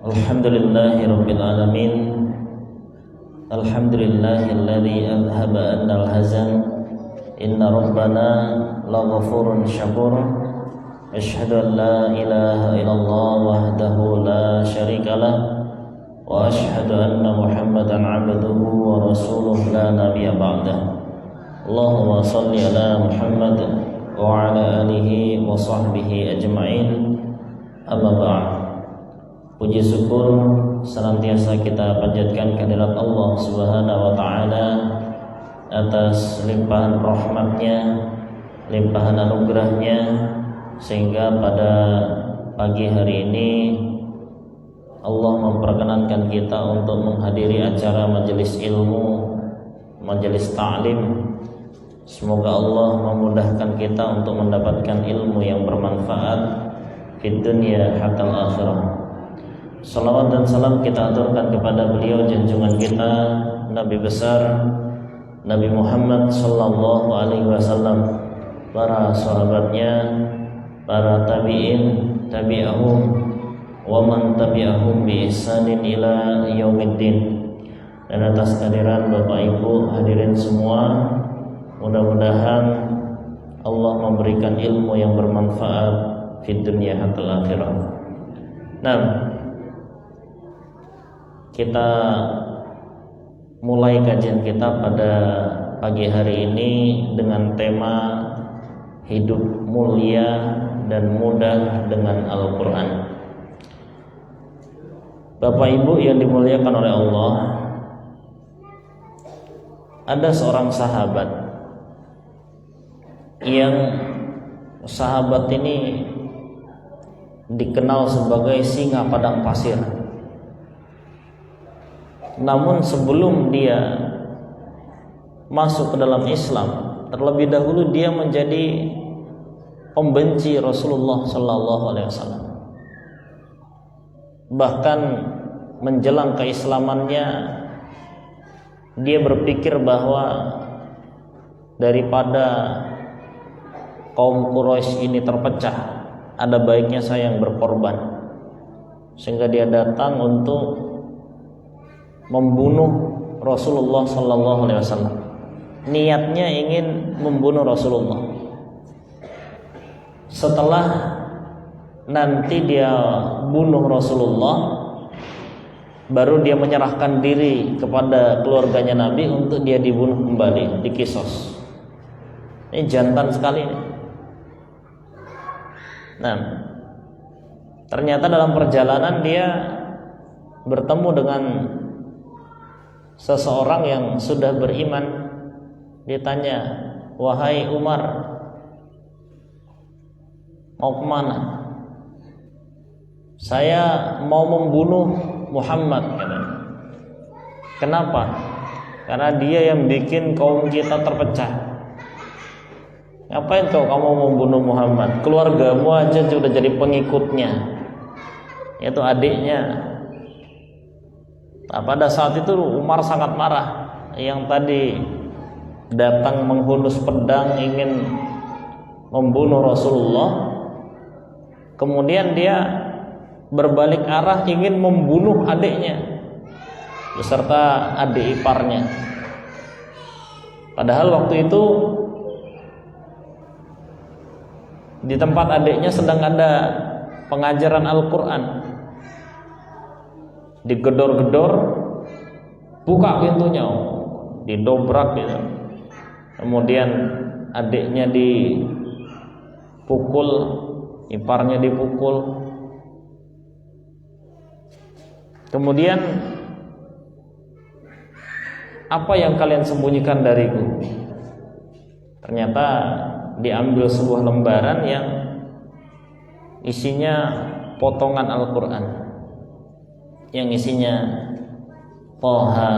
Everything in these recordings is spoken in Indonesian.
Alhamdulillahirabbil alamin. Alhamdulillahilladzi adhhaba 'annal hazan. Inna rabbana laghafurun syakur. Asyhadu an la ilaha illallah wahdahu la syarikalah wa asyhadu anna Muhammadan 'abduhu wa rasuluh la nabiyya ba'dah. Allahumma shalli ala Muhammad wa ala alihi wa sahbihi ajma'in. Amma ba'd. Puji syukur senantiasa kita panjatkan kehadirat Allah Subhanahu wa taala atas limpahan rahmatnya, limpahan anugerahnya, sehingga pada pagi hari ini Allah memperkenankan kita untuk menghadiri acara majelis ilmu, majelis ta'lim. Semoga Allah memudahkan kita untuk mendapatkan ilmu yang bermanfaat di dunia hatta akhirah. Salawat dan salam kita aturkan kepada beliau junjungan kita, Nabi besar Nabi Muhammad sallallahu alaihi wasallam, para sahabatnya, para tabi'in, tabi'ahum, wa man tabi'ahum bi ihsanin ila yaumiddin. Dan atas kehadiran Bapak Ibu hadirin semua, mudah-mudahan Allah memberikan ilmu yang bermanfaat di dunia hatta akhirah. Nah, kita mulai kajian kita pada pagi hari ini dengan tema hidup mulia dan mudah dengan Al-Quran. Bapak Ibu yang dimuliakan oleh Allah, ada seorang sahabat yang sahabat ini dikenal sebagai singa padang pasir. Namun sebelum dia masuk ke dalam Islam, terlebih dahulu dia menjadi pembenci Rasulullah sallallahu alaihi wasallam. Bahkan menjelang keislamannya, dia berpikir bahwa daripada kaum Quraisy ini terpecah, ada baiknya saya yang berkorban. Sehingga dia datang untuk membunuh Rasulullah sallallahu alaihi wasallam. Niatnya ingin membunuh Rasulullah. Setelah nanti dia bunuh Rasulullah, baru dia menyerahkan diri kepada keluarganya Nabi untuk dia dibunuh kembali, dikisos. Ini jantan sekali ini. Nah, ternyata dalam perjalanan dia bertemu dengan seseorang yang sudah beriman. Dia tanya, "Wahai Umar, mau kemana?" "Saya mau membunuh Muhammad," katanya. "Kenapa?" "Karena dia yang bikin kaum kita terpecah." "Ngapain kamu membunuh Muhammad? Keluargamu aja sudah jadi pengikutnya, yaitu adiknya." Nah, pada saat itu Umar sangat marah. Yang tadi datang menghunus pedang ingin membunuh Rasulullah, kemudian dia berbalik arah ingin membunuh adiknya beserta adik iparnya. Padahal waktu itu di tempat adiknya sedang ada pengajaran Al-Quran. Digedor-gedor, buka pintunya, didobrak gitu. Kemudian adiknya dipukul, iparnya dipukul. Kemudian, "Apa yang kalian sembunyikan dariku?" Ternyata diambil sebuah lembaran yang isinya potongan Al-Quran, yang isinya, "Taha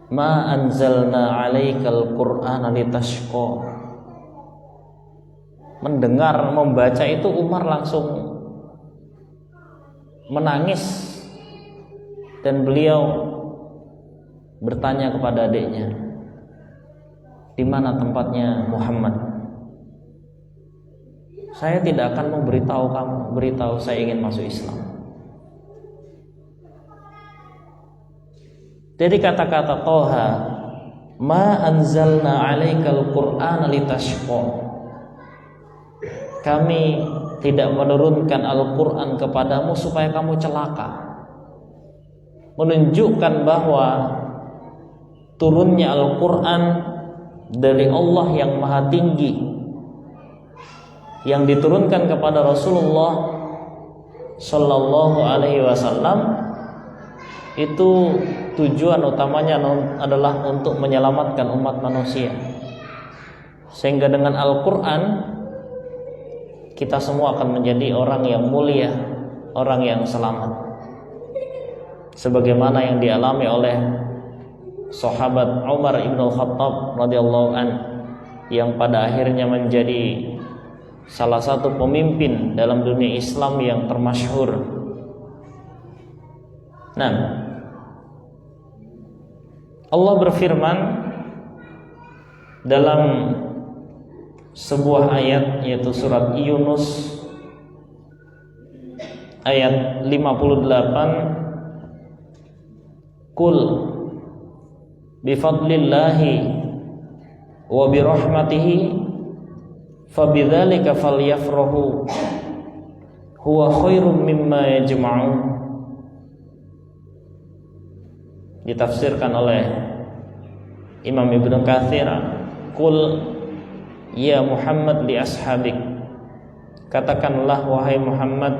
ma anzalna 'alaikal Qur'ana litashqa." Mendengar, membaca itu Umar langsung menangis, dan beliau bertanya kepada adiknya, "Di mana tempatnya Muhammad?" "Saya tidak akan memberitahu kamu, beritahu saya ingin masuk Islam." Dari kata-kata Toha, ma anzalna 'alaikal Qur'ana litashqa. Kami tidak menurunkan Al-Qur'an kepadamu supaya kamu celaka. Menunjukkan bahwa turunnya Al-Qur'an dari Allah yang Maha Tinggi, yang diturunkan kepada Rasulullah Sallallahu Alaihi Wasallam, itu tujuan utamanya adalah untuk menyelamatkan umat manusia. Sehingga dengan Al-Quran kita semua akan menjadi orang yang mulia, orang yang selamat. Sebagaimana yang dialami oleh sahabat Umar ibn Khattab radhiyallahu an, yang pada akhirnya menjadi salah satu pemimpin dalam dunia Islam yang termasyhur. Nah, Allah berfirman dalam sebuah ayat, yaitu surat Yunus ayat 58, Qul bifadlillahi wa birahmatihi fabidzalika falyafrahu huwa khairum mimma yajma'un. Ditafsirkan oleh Imam Ibnu Katsir, Qul ya Muhammad li ashabik, katakanlah wahai Muhammad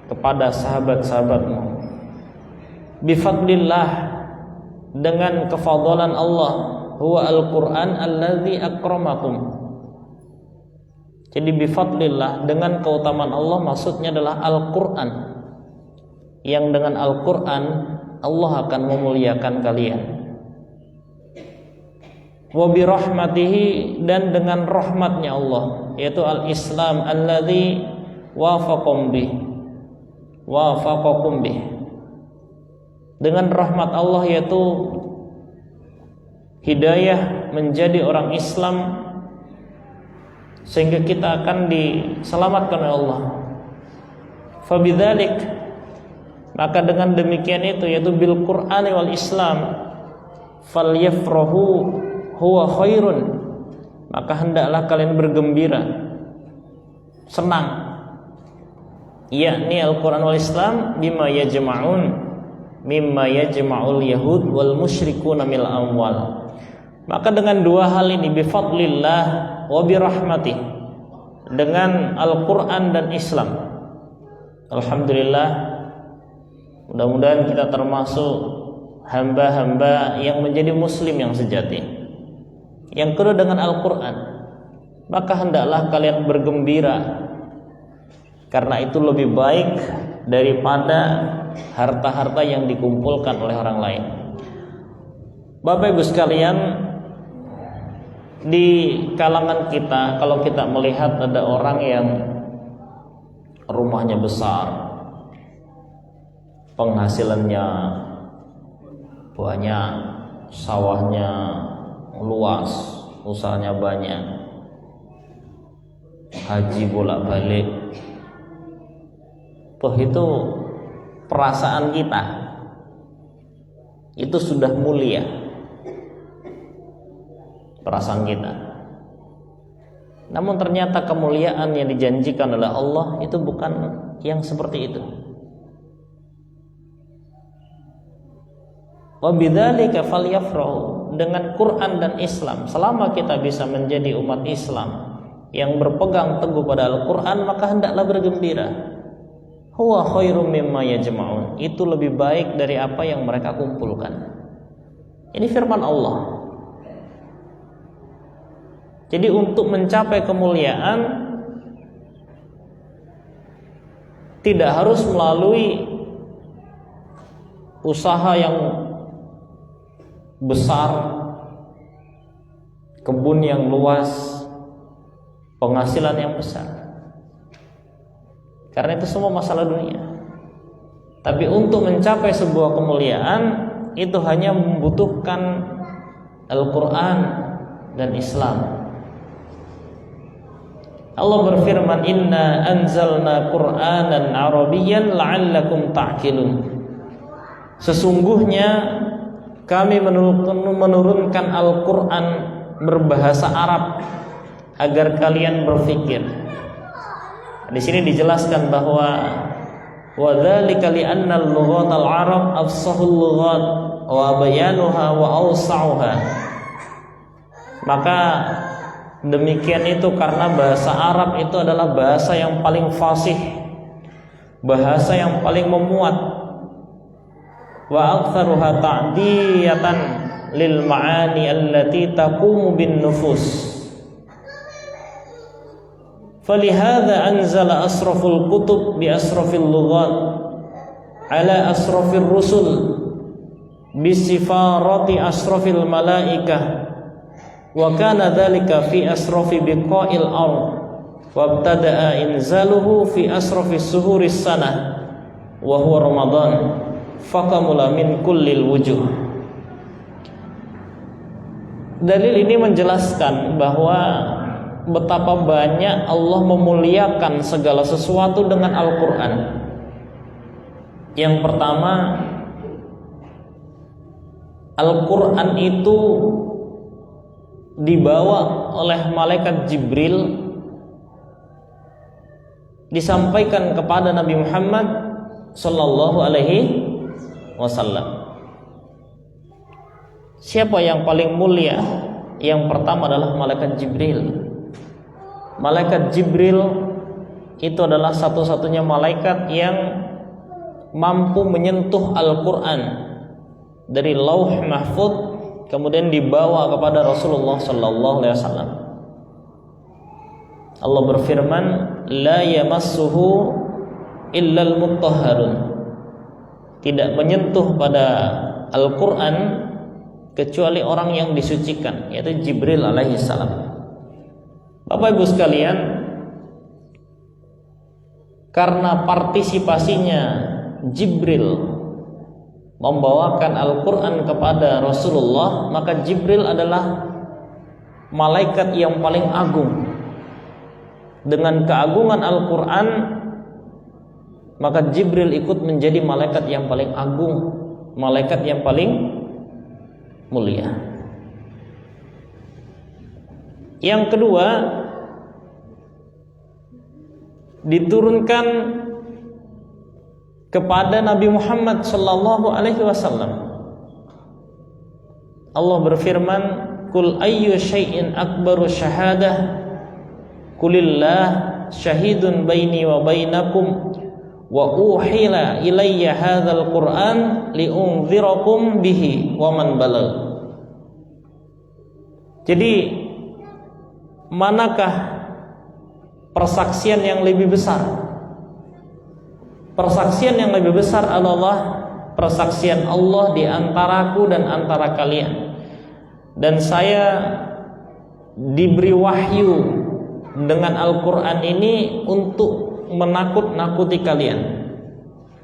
kepada sahabat-sahabatmu, bifadlillah, dengan kefadalan Allah, huwa al-Qur'an allazi akramakum. Jadi bifadlillah, dengan keutamaan Allah, maksudnya adalah Al-Qur'an, yang dengan Al-Qur'an Allah akan memuliakan kalian. Wa birahmatihi, dan dengan rahmatnya Allah, yaitu al-Islam alladzi wafaqakum bih, dengan rahmat Allah, yaitu hidayah menjadi orang Islam, sehingga kita akan diselamatkan oleh Allah. Fabidzalik, maka dengan demikian itu, yaitu bil Qur'ani wal Islam, falyafrahu huwa khairun, maka hendaklah kalian bergembira, senang, yakni Al-Qur'an wal Islam, bima yajma'un, mimma yajma'ul yahud wal musyrikuna mil amwal. Maka dengan dua hal ini, bifadlillah wa birahmatih, dengan Al-Qur'an dan Islam, alhamdulillah, mudah-mudahan kita termasuk hamba-hamba yang menjadi muslim yang sejati. Yang kedua, dengan Al-Qur'an, maka hendaklah kalian bergembira, karena itu lebih baik daripada harta-harta yang dikumpulkan oleh orang lain. Bapak Ibu sekalian, di kalangan kita, kalau kita melihat ada orang yang rumahnya besar, penghasilannya banyak, sawahnya luas, usahanya banyak, haji bolak-balik, toh itu perasaan kita itu sudah mulia, perasaan kita. Namun ternyata kemuliaan yang dijanjikan oleh Allah itu bukan yang seperti itu. Wa bidzalika falyafrahu, dengan Quran dan Islam, selama kita bisa menjadi umat Islam yang berpegang teguh pada Al-Quran, maka hendaklah bergembira. Huwa khairum mimma yajma'un, itu lebih baik dari apa yang mereka kumpulkan. Ini firman Allah. Jadi untuk mencapai kemuliaan tidak harus melalui usaha yang besar, kebun yang luas, penghasilan yang besar, karena itu semua masalah dunia. Tapi untuk mencapai sebuah kemuliaan itu hanya membutuhkan Al-Quran dan Islam. Allah berfirman, Inna anzalna Qur'anan Arabiyyan la'allakum ta'qilun. Sesungguhnya kami menurunkan Al-Quran berbahasa Arab agar kalian berfikir. Di sini dijelaskan bahwa wa dzalika li anna al-lughatal arab afsahul lughat wa bayanuha wa awsa'uha. Maka demikian itu karena bahasa Arab itu adalah bahasa yang paling fasih, bahasa yang paling memuat. Wa aktsaruha ta'diyatan lil ma'ani allati taqumu bin nufus. Falihada anzala asraful kutub bi asrafil lughat ala asrafir rusul bisifarati asrafil malaikah wa kana dhalika fi asrafi biqa'il ard wa ibtada'a inzaluhu fi asrafis suhuris sanah wa huwa ramadan fakamula min kullil wujuh. Dalil ini menjelaskan bahwa betapa banyak Allah memuliakan segala sesuatu dengan Al-Quran. Yang pertama, Al-Quran itu dibawa oleh malaikat Jibril, disampaikan kepada Nabi Muhammad sallallahu alaihi wasallam. Siapa yang paling mulia? Yang pertama adalah malaikat Jibril. Malaikat Jibril itu adalah satu-satunya malaikat yang mampu menyentuh Al-Quran dari Lauh Mahfuz kemudian dibawa kepada Rasulullah sallallahu alaihi wasallam. Allah berfirman, la yamassuhu illal mutahharun. Tidak menyentuh pada Al-Quran kecuali orang yang disucikan, yaitu Jibril alaihi salam. Bapak Ibu sekalian, karena partisipasinya Jibril membawakan Al-Quran kepada Rasulullah, maka Jibril adalah malaikat yang paling agung. Dengan keagungan Al-Quran, maka Jibril ikut menjadi malaikat yang paling agung, malaikat yang paling mulia. Yang kedua, diturunkan kepada Nabi Muhammad sallallahu alaihi wasallam. Allah berfirman, "Qul ayyu syai'in akbaru syahadah? Qulillah syahidun baini wa bainakum wa uhila ilayya hadzal Qur'an liunzirakum bihi wa man balagh." Jadi manakah persaksian yang lebih besar? Persaksian yang lebih besar adalah persaksian Allah di antaraku dan antara kalian. Dan saya diberi wahyu dengan Al-Quran ini untuk menakut-nakuti kalian,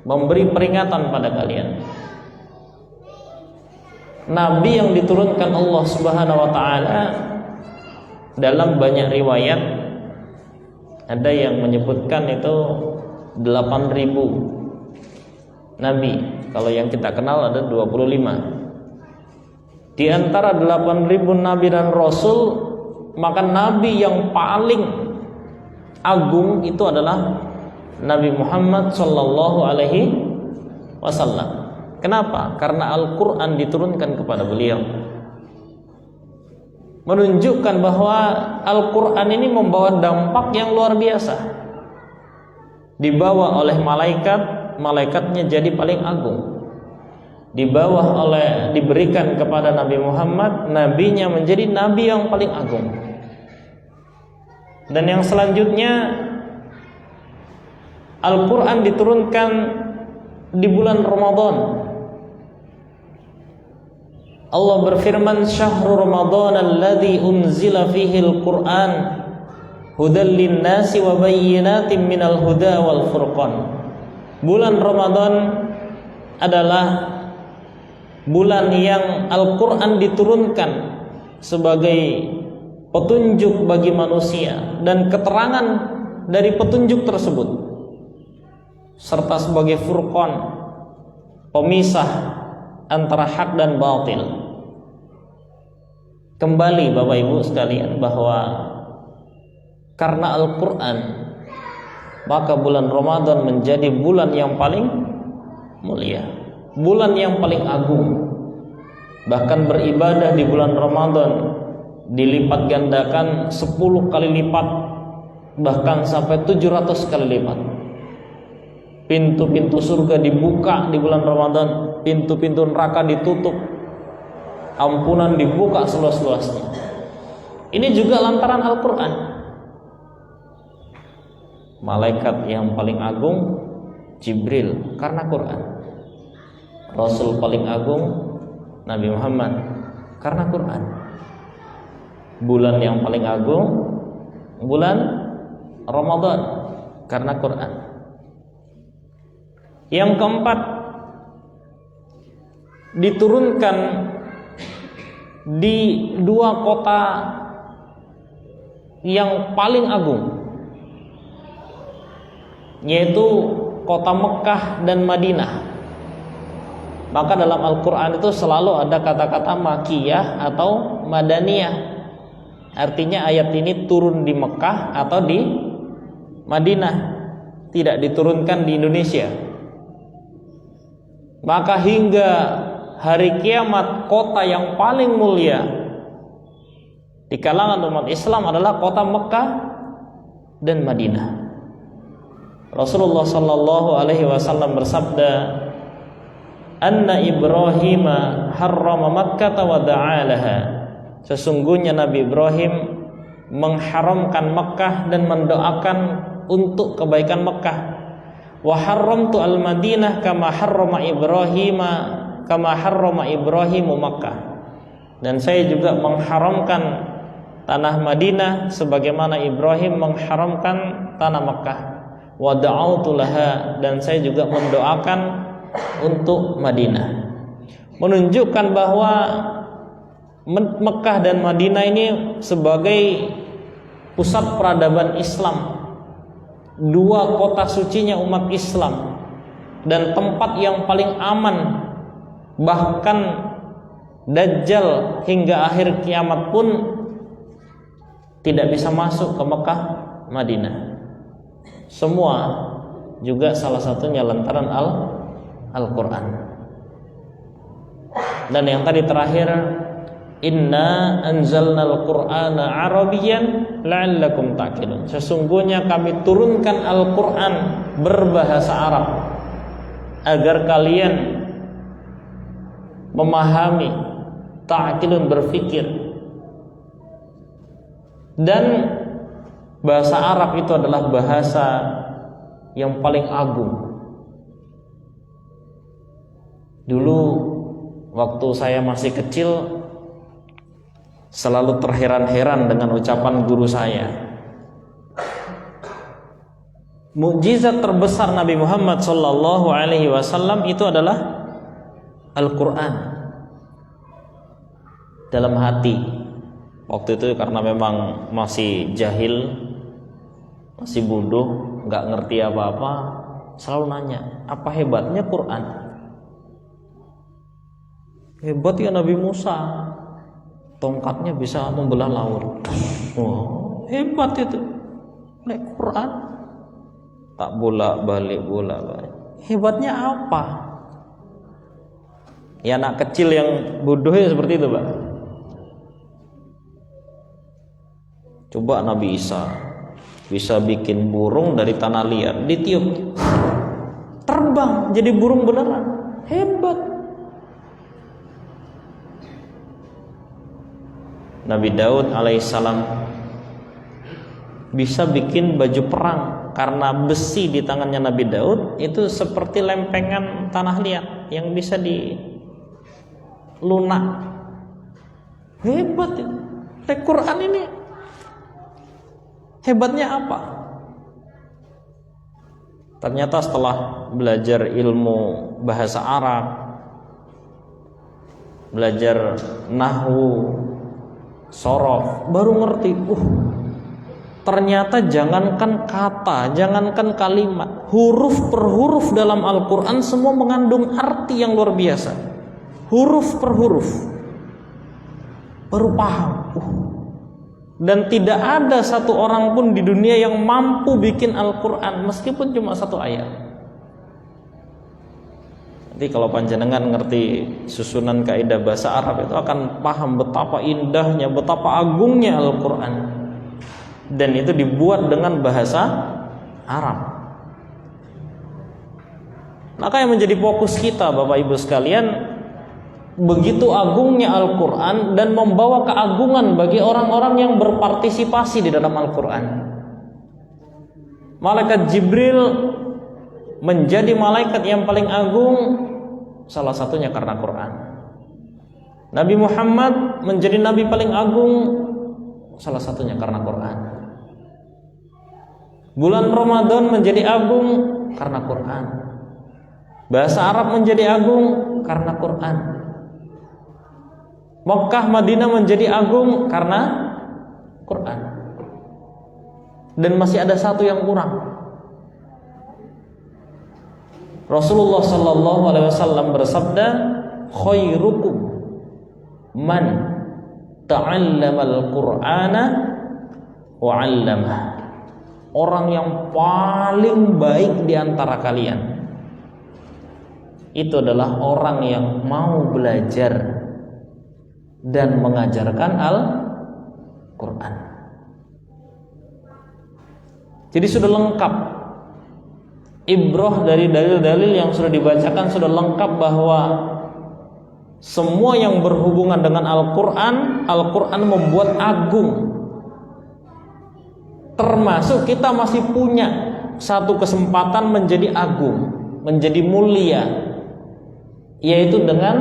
memberi peringatan pada kalian. Nabi yang diturunkan Allah Subhanahu wa taala, dalam banyak riwayat ada yang menyebutkan itu 8.000 nabi. Kalau yang kita kenal ada 25. Di antara 8.000 nabi dan rasul, maka nabi yang paling agung itu adalah Nabi Muhammad sallallahu alaihi wasallam. Kenapa? Karena Al-Quran diturunkan kepada beliau, menunjukkan bahwa Al-Quran ini membawa dampak yang luar biasa. Dibawa oleh malaikat, malaikatnya jadi paling agung. Diberikan kepada Nabi Muhammad, nabinya menjadi nabi yang paling agung. Dan yang selanjutnya, Al-Quran diturunkan di bulan Ramadan. Allah berfirman, "Syahrul Ramadan alladzi unzila fihi al-Qur'an hudal lin-nasi wa bayyinatin minal huda wal furqan." Bulan Ramadan adalah bulan yang Al-Qur'an diturunkan sebagai petunjuk bagi manusia dan keterangan dari petunjuk tersebut, serta sebagai furqan, pemisah antara hak dan batil. Kembali Bapak Ibu sekalian bahwa karena Al-Quran maka bulan Ramadan menjadi bulan yang paling mulia, bulan yang paling agung. Bahkan beribadah di bulan Ramadan dilipat gandakan 10 kali lipat, bahkan sampai 700 kali lipat. Pintu-pintu surga dibuka di bulan Ramadan, pintu-pintu neraka ditutup, ampunan dibuka seluas-luasnya. Ini juga lantaran Al-Quran. Malaikat yang paling agung Jibril karena Quran. Rasul paling agung Nabi Muhammad karena Quran. Bulan yang paling agung bulan Ramadan karena Quran. Yang keempat, diturunkan di dua kota yang paling agung, yaitu kota Mekah dan Madinah. Maka dalam Al-Quran itu selalu ada kata-kata Makiyah atau Madaniyah. Artinya ayat ini turun di Mekah atau di Madinah, tidak diturunkan di Indonesia. Maka hingga hari kiamat, kota yang paling mulia di kalangan umat Islam adalah kota Mekah dan Madinah. Rasulullah sallallahu alaihi wasallam bersabda, "Anna Ibrahim harrama Makkah wa da'alaha." Sesungguhnya Nabi Ibrahim mengharamkan Mekah dan mendoakan untuk kebaikan Mekah. Wa harramtu al-Madinah kama harrama Ibrahimu Makkah. Dan saya juga mengharamkan tanah Madinah sebagaimana Ibrahim mengharamkan tanah Makkah. Wa da'autu laha, dan saya juga mendoakan untuk Madinah. Menunjukkan bahwa Mekah dan Madinah ini sebagai pusat peradaban Islam, dua kota sucinya umat Islam, dan tempat yang paling aman. Bahkan Dajjal hingga akhir kiamat pun tidak bisa masuk ke Mekah, Madinah. Semua juga salah satunya lantaran Al-Quran. Dan yang tadi terakhir, inna anzalnal Qur'ana Arabiyyan la'allakum ta'qilun. Sesungguhnya kami turunkan Al-Quran berbahasa Arab agar kalian memahami, ta'qilun berfikir. Dan bahasa Arab itu adalah bahasa yang paling agung. Dulu waktu saya masih kecil selalu terheran-heran dengan ucapan guru saya. Mukjizat terbesar Nabi Muhammad sallallahu alaihi wasallam itu adalah Al-Quran dalam hati. Waktu itu karena memang masih jahil, masih bodoh, nggak ngerti apa-apa, selalu nanya, apa hebatnya Quran? Hebat ya Nabi Musa, tongkatnya bisa membelah laut. Wow, hebat itu. Naik Quran tak bolak-balik. Hebatnya apa? Ya anak kecil yang bodoh ya seperti itu, Pak. Coba Nabi Isa bisa bikin burung dari tanah liat, ditiup terbang jadi burung beneran. Hebat. Nabi Daud alaihissalam bisa bikin baju perang karena besi di tangannya Nabi Daud itu seperti lempengan tanah liat yang bisa dilunak. Hebat itu. Al-Quran ini hebatnya apa? Ternyata setelah belajar ilmu bahasa Arab, belajar nahwu, sorof, baru ngerti. Ternyata jangankan kata, jangankan kalimat, huruf per huruf dalam Al-Quran semua mengandung arti yang luar biasa. huruf per huruf, baru paham. Dan tidak ada satu orang pun di dunia yang mampu bikin Al-Quran meskipun cuma satu ayat. Nanti kalau panjenengan ngerti susunan kaidah bahasa Arab itu akan paham betapa indahnya, betapa agungnya Al-Quran. Dan itu dibuat dengan bahasa Arab. Maka yang menjadi fokus kita Bapak Ibu sekalian, begitu agungnya Al-Quran dan membawa keagungan bagi orang-orang yang berpartisipasi di dalam Al-Quran. Malaikat Jibril menjadi malaikat yang paling agung, salah satunya karena Quran. Nabi Muhammad menjadi nabi paling agung, salah satunya karena Quran. Bulan Ramadan menjadi agung karena Quran. Bahasa Arab menjadi agung karena Quran. Makkah Madinah menjadi agung karena Quran. Dan masih ada satu yang kurang. Rasulullah sallallahu alaihi wasallam bersabda, khairukum man ta'allamal Qur'ana wa 'allamah. Orang yang paling baik di antara kalian itu adalah orang yang mau belajar dan mengajarkan Al-Quran. Jadi sudah lengkap. Ibrah dari dalil-dalil yang sudah dibacakan sudah lengkap bahwa semua yang berhubungan dengan Al-Quran, Al-Quran membuat agung. Termasuk kita masih punya satu kesempatan menjadi agung, menjadi mulia, yaitu dengan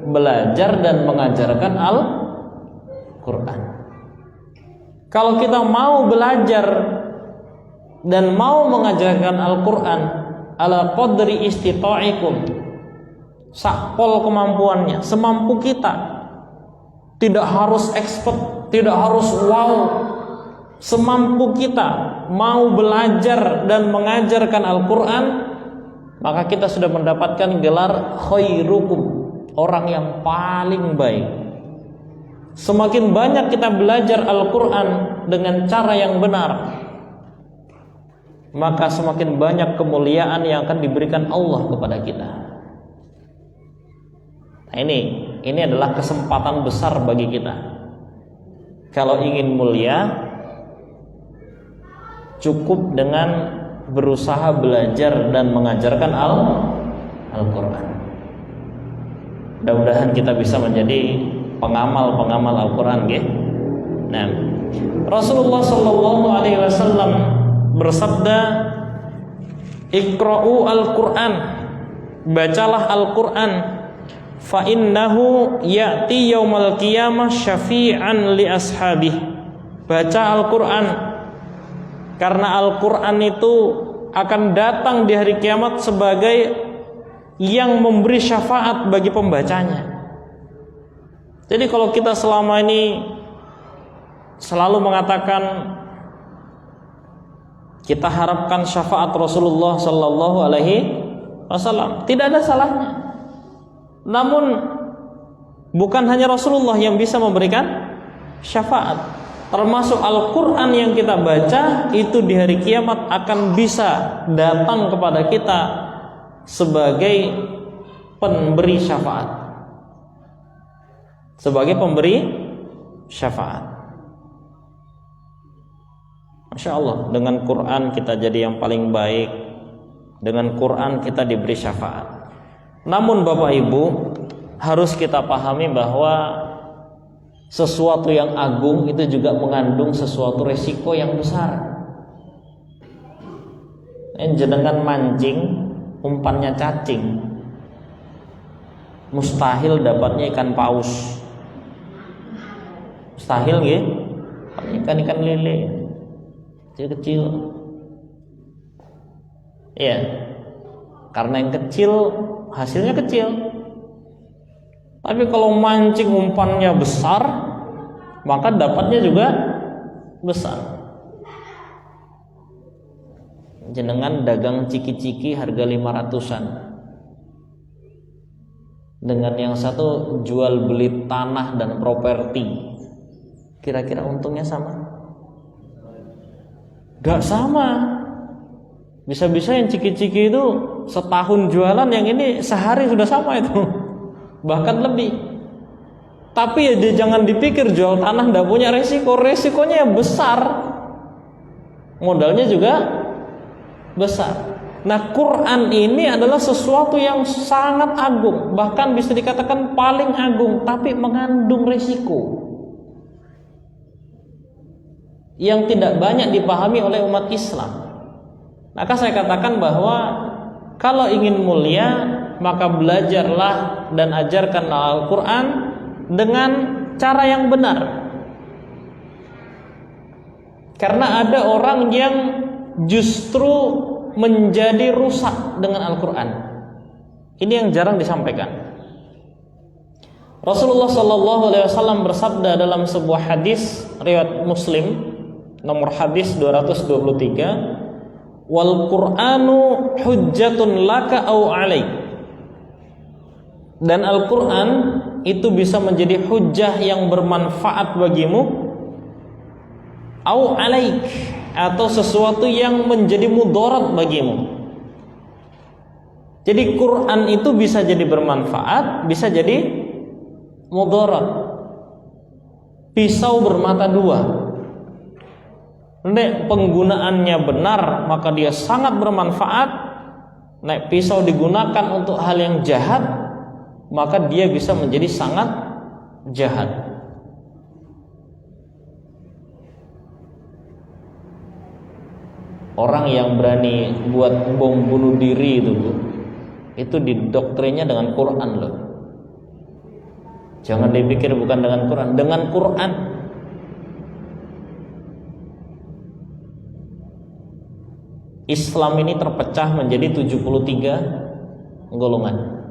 belajar dan mengajarkan Al-Quran. Kalau kita mau belajar dan mau mengajarkan Al-Quran ala qadri istita'ikum, sakpol kemampuannya, semampu kita, tidak harus expert, tidak harus wow, semampu kita mau belajar dan mengajarkan Al-Quran, maka kita sudah mendapatkan gelar khairukum, orang yang paling baik. Semakin banyak kita belajar Al-Quran dengan cara yang benar, maka semakin banyak kemuliaan yang akan diberikan Allah kepada kita. Nah, ini adalah kesempatan besar bagi kita. Kalau ingin mulia, cukup dengan berusaha belajar dan mengajarkan Al-Quran. Mudah-mudahan kita bisa menjadi pengamal Al-Quran, ya. Nah, Rasulullah sallallahu alaihi wasallam bersabda, "Iqra'u Al-Quran." Bacalah Al-Quran. Fa innahu ya'ti yaumal qiyamah syafi'an li ashabih. Baca Al-Quran, karena Al-Quran itu akan datang di hari kiamat sebagai yang memberi syafaat bagi pembacanya. Jadi kalau kita selama ini selalu mengatakan kita harapkan syafaat Rasulullah sallallahu alaihi wasallam, tidak ada salahnya. Namun bukan hanya Rasulullah yang bisa memberikan syafaat, termasuk Al-Quran yang kita baca itu di hari kiamat akan bisa datang kepada kita sebagai pemberi syafaat, sebagai pemberi syafaat. Masya Allah, dengan Quran kita jadi yang paling baik, dengan Quran kita diberi syafaat. Namun Bapak Ibu, harus kita pahami bahwa sesuatu yang agung itu juga mengandung sesuatu resiko yang besar. Jenengan mancing, umpannya cacing, mustahil dapatnya ikan paus. Mustahil nggih? Ikan lele kecil-kecil. Iya. Karena yang kecil hasilnya kecil. Tapi kalau mancing umpannya besar, maka dapatnya juga besar. Jenengan dagang ciki-ciki harga 500-an. dengan yang satu jual beli tanah dan properti, kira-kira untungnya sama? Gak sama. Bisa-bisa yang ciki-ciki itu setahun jualan, yang ini sehari sudah sama itu, bahkan lebih. Tapi ya jangan dipikir jual tanah tidak punya resiko, resikonya besar, modalnya juga besar. Nah, Quran ini adalah sesuatu yang sangat agung, bahkan bisa dikatakan paling agung, tapi mengandung resiko yang tidak banyak dipahami oleh umat Islam. Maka saya katakan bahwa kalau ingin mulia, maka belajarlah dan ajarkanlah Al-Quran dengan cara yang benar. Karena ada orang yang justru menjadi rusak dengan Al-Quran. Ini yang jarang disampaikan. Rasulullah SAW bersabda dalam sebuah hadis riwayat Muslim, nomor hadis 223, wal Qur'anu hujjatun laka au alaik. Dan Al-Quran itu bisa menjadi hujjah yang bermanfaat bagimu, au alaik, atau sesuatu yang menjadi mudarat bagimu. Jadi Quran itu bisa jadi bermanfaat, bisa jadi mudarat. Pisau bermata dua. Nek penggunaannya benar, maka dia sangat bermanfaat. Nek pisau digunakan untuk hal yang jahat, maka dia bisa menjadi sangat jahat. Orang yang berani buat bom bunuh diri itu didoktrinnya dengan Quran loh. Jangan dipikir bukan dengan Quran, dengan Quran. Islam ini terpecah menjadi 73 golongan.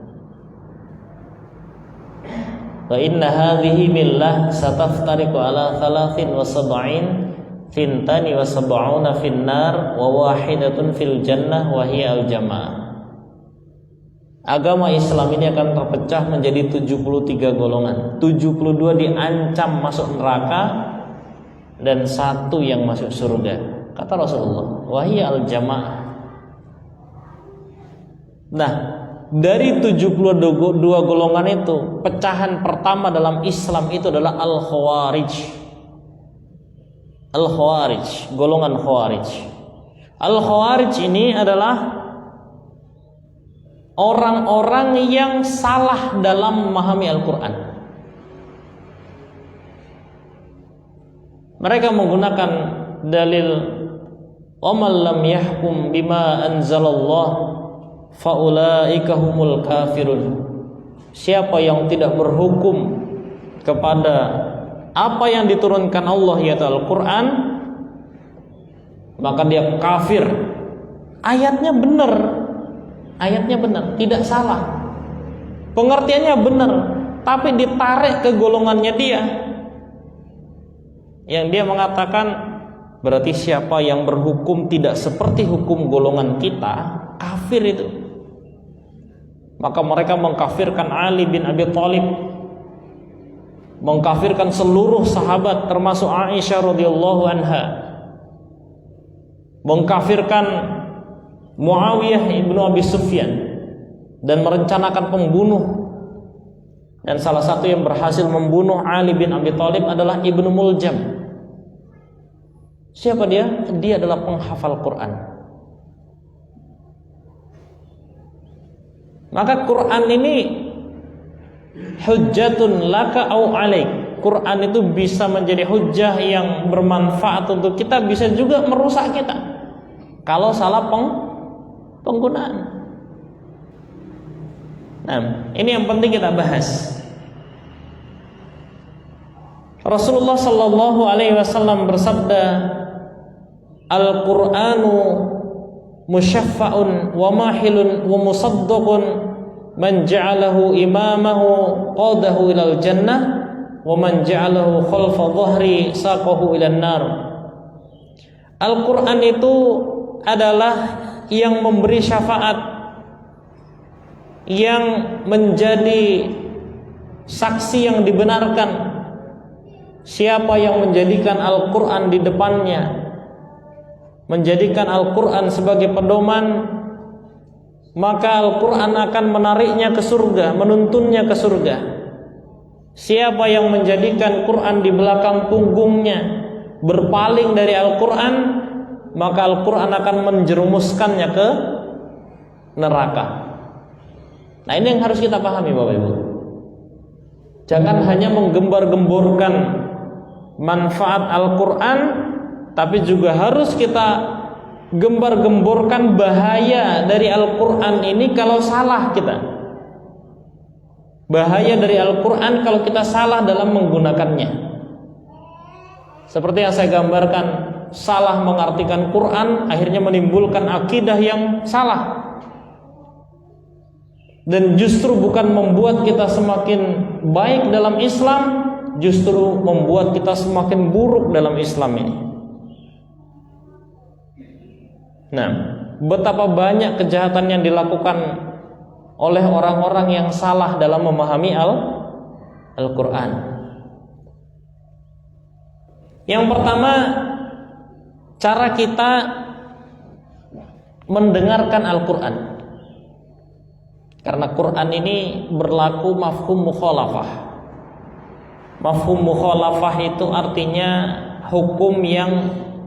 Wa inna hadhihi millah sataftariqu ala 73 fintani wa sab'una finnar wa wahidatun fil jannah wa hiya al-jamaah. Agama Islam ini akan terpecah menjadi 73 golongan. 72 diancam masuk neraka dan satu yang masuk surga. Kata Rasulullah, wa hiya al-jamaah. Nah, dari 72 golongan itu, pecahan pertama dalam Islam itu adalah al-khawarij. Al-Khawarij, golongan Khawarij. Al-Khawarij ini adalah orang-orang yang salah dalam memahami Al-Quran. Mereka menggunakan dalil وَمَنْ لَمْ يَحْكُمْ بِمَا أَنْزَلَ اللَّهُ فَأُولَئِكَ هُمُ الْكَافِرُونَ. Siapa yang tidak berhukum kepada apa yang diturunkan Allah, yaitu Al-Quran, maka dia kafir. Ayatnya benar, tidak salah, pengertiannya benar, tapi ditarik ke golongannya dia, yang dia mengatakan berarti siapa yang berhukum tidak seperti hukum golongan kita, kafir itu. Maka mereka mengkafirkan Ali bin Abi Thalib, mengkafirkan seluruh sahabat termasuk Aisyah radhiyallahu anha, mengkafirkan Muawiyah ibnu Abi Sufyan, dan merencanakan pembunuh. Dan salah satu yang berhasil membunuh Ali bin Abi Thalib adalah Ibnu Muljam. Siapa dia? Dia adalah penghafal Quran. Maka Quran ini hujjatun laka au alaik. Quran itu bisa menjadi hujjah yang bermanfaat untuk kita, bisa juga merusak kita kalau salah penggunaan. Nah, ini yang penting kita bahas. Rasulullah sallallahu alaihi wasallam bersabda, Al-Qur'anu musyaffa'un wa mahilun wa musaddaqun man ja'alahu imamahu qadahu ilal jannah wa man ja'alahu khalfa dhahri saqahu ilan nar. Al-Quran itu adalah yang memberi syafaat, yang menjadi saksi yang dibenarkan, siapa yang menjadikan Al-Quran di depannya, menjadikan Al-Quran sebagai pedoman, maka Al-Quran akan menariknya ke surga, menuntunnya ke surga. Siapa yang menjadikan Quran di belakang punggungnya, berpaling dari Al-Quran, maka Al-Quran akan menjerumuskannya ke neraka. Nah, ini yang harus kita pahami, Bapak Ibu. Jangan hanya menggembar-gemborkan manfaat Al-Quran, tapi juga harus kita gembar-gemborkan bahaya dari Al-Quran ini kalau salah kita. Bahaya dari Al-Quran kalau kita salah dalam menggunakannya. Seperti yang saya gambarkan, salah mengartikan Quran akhirnya menimbulkan akidah yang salah, dan justru bukan membuat kita semakin baik dalam Islam, justru membuat kita semakin buruk dalam Islam ini. Nah, betapa banyak kejahatan yang dilakukan oleh orang-orang yang salah dalam memahami Al-Quran. Yang pertama, cara kita mendengarkan Al-Quran. Karena Quran ini berlaku mafhum mukhalafah. Mafhum mukhalafah itu artinya hukum yang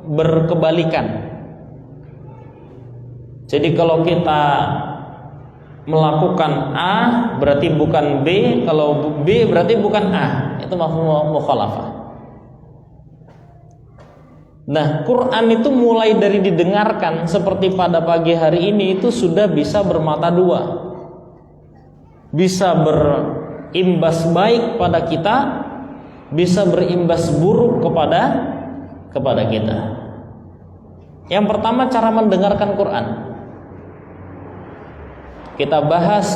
berkebalikan. Jadi kalau kita melakukan A berarti bukan B, kalau B berarti bukan A. Itu mafhum mukhalafah. Nah, Quran itu mulai dari didengarkan seperti pada pagi hari ini itu sudah bisa bermata dua. Bisa berimbas baik pada kita, bisa berimbas buruk kepada kita. Yang pertama, cara mendengarkan Quran. Kita bahas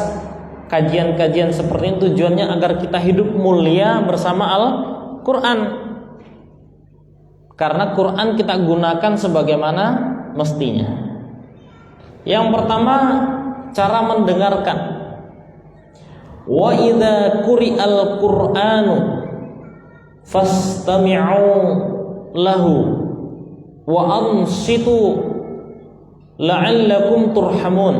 kajian-kajian seperti ini tujuannya agar kita hidup mulia bersama Al-Quran. Karena Quran kita gunakan sebagaimana mestinya. Yang pertama, cara mendengarkan. Wa idza quri'al Qur'anu fastami'u lahu wa ansitu la'allakum turhamun.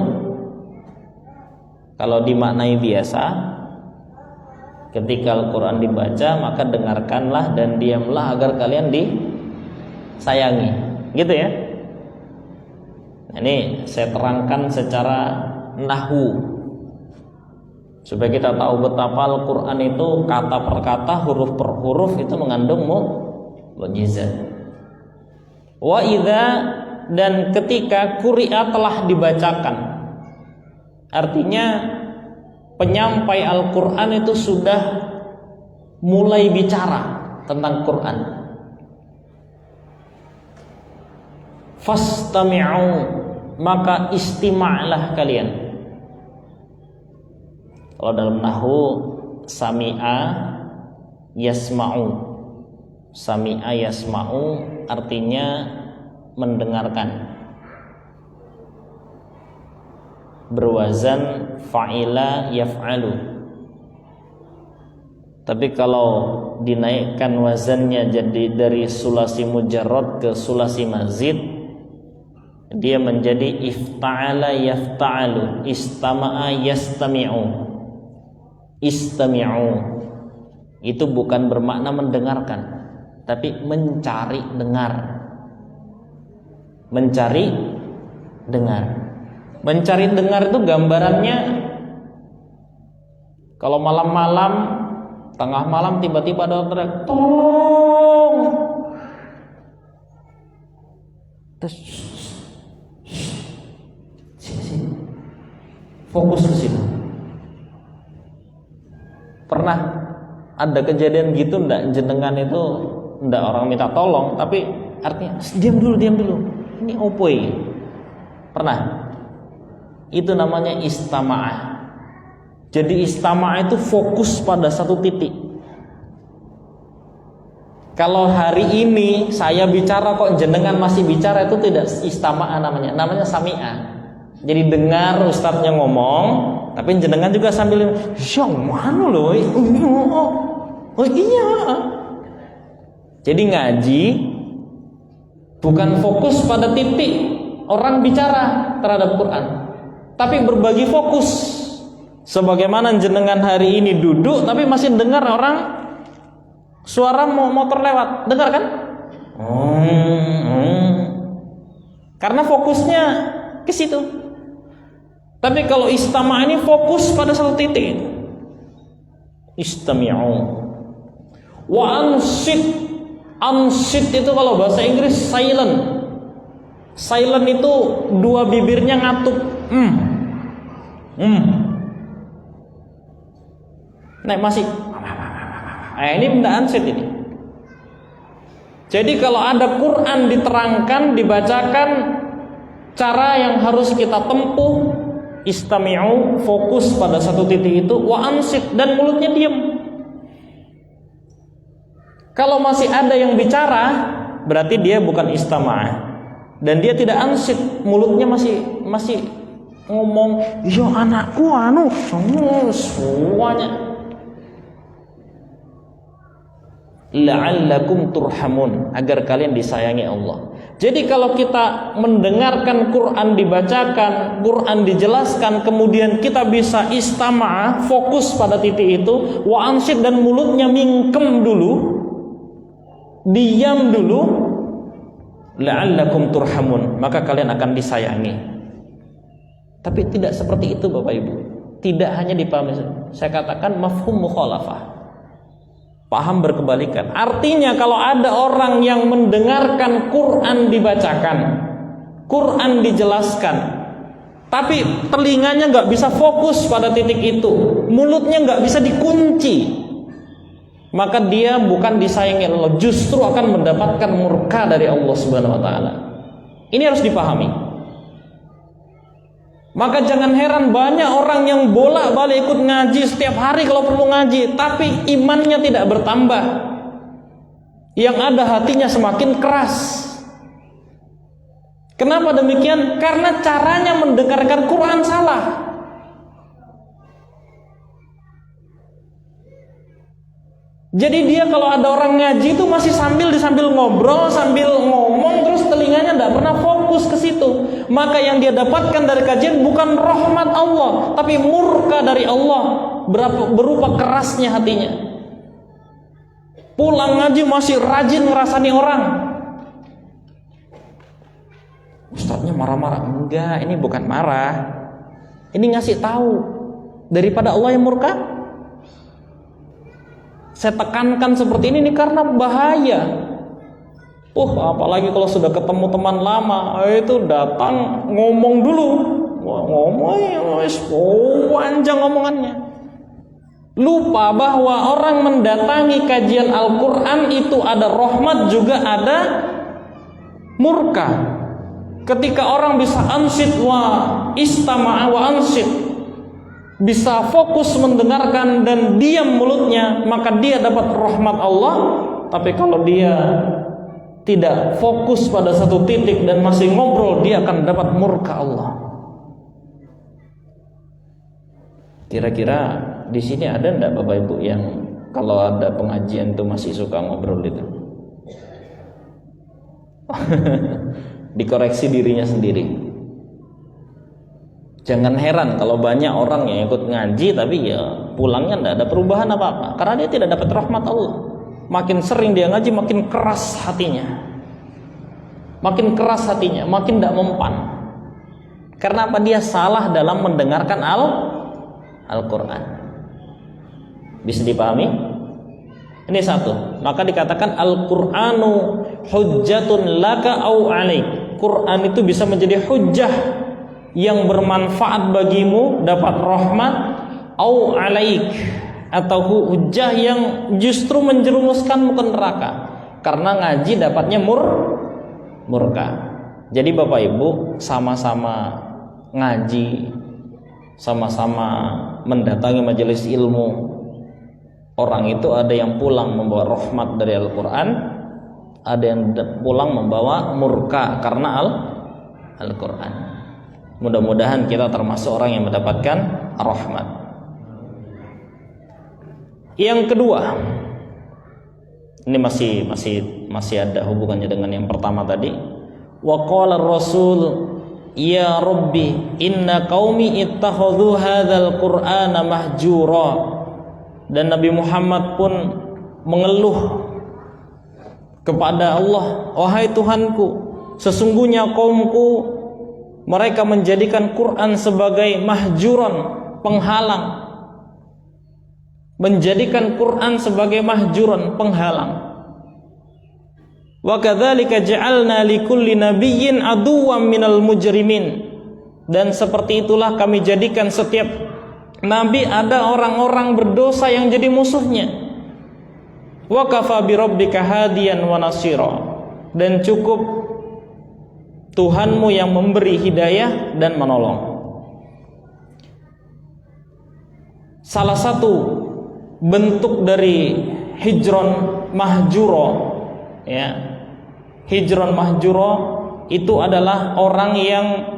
Kalau dimaknai biasa, ketika Al-Quran dibaca maka dengarkanlah dan diamlah agar kalian disayangi, gitu ya. Ini saya terangkan secara nahwu supaya kita tahu betapa Al-Quran itu kata per kata, huruf per huruf itu mengandung mukjizat. Wa idza, dan ketika quri'a telah dibacakan, artinya penyampai Al-Quran itu sudah mulai bicara tentang Quran. Fastami'u, maka istima'lah kalian. Kalau dalam nahwu sami'a yasma'u, sami'a yasma'u artinya mendengarkan, berwazan fa'ila yaf'alu. Tapi kalau dinaikkan wazannya jadi dari sulasi mujarrad ke sulasi mazid, dia menjadi ifta'ala yafta'alu, istama'a yastami'u. Istami'u itu bukan bermakna mendengarkan, tapi mencari dengar. Mencari dengar. Mencari dengar itu gambarannya, kalau malam-malam, tengah malam tiba-tiba ada teriak, tolong. Terus sini. Fokus ke situ. Pernah ada kejadian gitu enggak? Jenengan itu enggak orang minta tolong, tapi artinya diam dulu. Ini opo ini? Pernah? Itu namanya istama'ah. Jadi istama'ah itu fokus pada satu titik. Kalau hari ini saya bicara kok jenengan masih bicara, itu tidak istama'ah namanya. Namanya sami'ah. Jadi dengar ustadznya ngomong, tapi jenengan juga sambil yang mana loh? Oh iya. Jadi ngaji bukan fokus pada titik orang bicara terhadap Quran, tapi berbagi fokus. Sebagaimana jenengan hari ini duduk tapi masih dengar orang suara motor lewat, dengar kan? Karena fokusnya ke situ. Tapi kalau istama ini fokus pada satu titik. Istami'u wa ansit. Ansit itu kalau bahasa Inggris silent. Silent itu dua bibirnya ngatup. Nek masih ini benda ansit ini. Jadi kalau ada Quran diterangkan, dibacakan, cara yang harus kita tempuh, istami'u, fokus pada satu titik itu, wa ansit, dan mulutnya diam. Kalau masih ada yang bicara, berarti dia bukan istama'ah, dan dia tidak ansit, mulutnya masih ngomong, "Ya anakku semuanya." La'allakum turhamun, agar kalian disayangi Allah. Jadi kalau kita mendengarkan Quran dibacakan, Quran dijelaskan, kemudian kita bisa istama'ah, fokus pada titik itu, wa ansid, dan mulutnya mingkem dulu, diam dulu, la'allakum turhamun, maka kalian akan disayangi. Tapi tidak seperti itu Bapak Ibu. Tidak hanya dipahami, saya katakan mafhum mukhalafah, paham berkebalikan. Artinya kalau ada orang yang mendengarkan Quran dibacakan, Quran dijelaskan, tapi telinganya nggak bisa fokus pada titik itu, mulutnya nggak bisa dikunci, maka dia bukan disayangi Allah, justru akan mendapatkan murka dari Allah Subhanahu wa taala. Ini harus dipahami. Maka jangan heran banyak orang yang bolak-balik ikut ngaji setiap hari kalau perlu ngaji, tapi imannya tidak bertambah. Yang ada hatinya semakin keras. Kenapa demikian? Karena caranya mendengarkan Quran salah. Jadi dia kalau ada orang ngaji itu masih sambil ngobrol, sambil ngomong, terus telinganya tidak pernah fokus ke situ. Maka yang dia dapatkan dari kajian bukan rahmat Allah, tapi murka dari Allah, berupa kerasnya hatinya. Pulang ngaji masih rajin ngerasani orang. Ustadznya marah-marah. Enggak, ini bukan marah. Ini ngasih tahu daripada Allah yang murka. Saya tekankan seperti ini karena bahaya. Apalagi kalau sudah ketemu teman lama, itu datang ngomong dulu. Ngomong panjang ngomongannya. Lupa bahwa orang mendatangi kajian Al-Quran itu ada rahmat, juga ada murka. Ketika orang bisa ansit wa istama'a wa ansit, bisa fokus mendengarkan dan diam mulutnya, maka dia dapat rahmat Allah. Tapi kalau dia tidak fokus pada satu titik dan masih ngobrol, dia akan dapat murka Allah. Kira-kira di sini ada enggak Bapak Ibu yang kalau ada pengajian itu masih suka ngobrol itu? Dikoreksi dirinya sendiri. Jangan heran kalau banyak orang yang ikut ngaji tapi ya pulangnya tidak ada perubahan apa-apa, karena dia tidak dapat rahmat Allah. Makin sering dia ngaji, makin keras hatinya, makin tidak mempan. Karena apa? Dia salah dalam mendengarkan Al-Quran. Bisa dipahami? Ini satu. Maka dikatakan Al-Qur'anu hujjatun laka au alaik. Quran itu bisa menjadi hujjah yang bermanfaat bagimu, dapat rahmat, au alaik, atau hujjah yang justru menjerumuskanmu ke neraka, karena ngaji dapatnya murka. Jadi Bapak Ibu sama-sama ngaji, sama-sama mendatangi majelis ilmu. Orang itu ada yang pulang membawa rahmat dari Al-Quran, ada yang pulang membawa murka karena Al-Quran. Mudah-mudahan kita termasuk orang yang mendapatkan rahmat. Yang kedua, ini masih ada hubungannya dengan yang pertama tadi. Wa qala ar-rasul ya rabbi inna qaumi ittakhadhu hadzal qur'ana mahjura. Dan Nabi Muhammad pun mengeluh kepada Allah, wahai Tuhanku, sesungguhnya kaumku mereka menjadikan Quran sebagai mahjuran, penghalang. Menjadikan Quran sebagai mahjuran, penghalang. Wa kadzalika ja'alna likulli nabiyyin aduwwan minal mujrimin. Dan seperti itulah kami jadikan setiap nabi ada orang-orang berdosa yang jadi musuhnya. Wa kafa bi rabbika hadiyan wa nasira. Dan cukup Tuhanmu yang memberi hidayah dan menolong. Salah satu bentuk dari hijron mahjuro, ya, hijron mahjuro itu adalah orang yang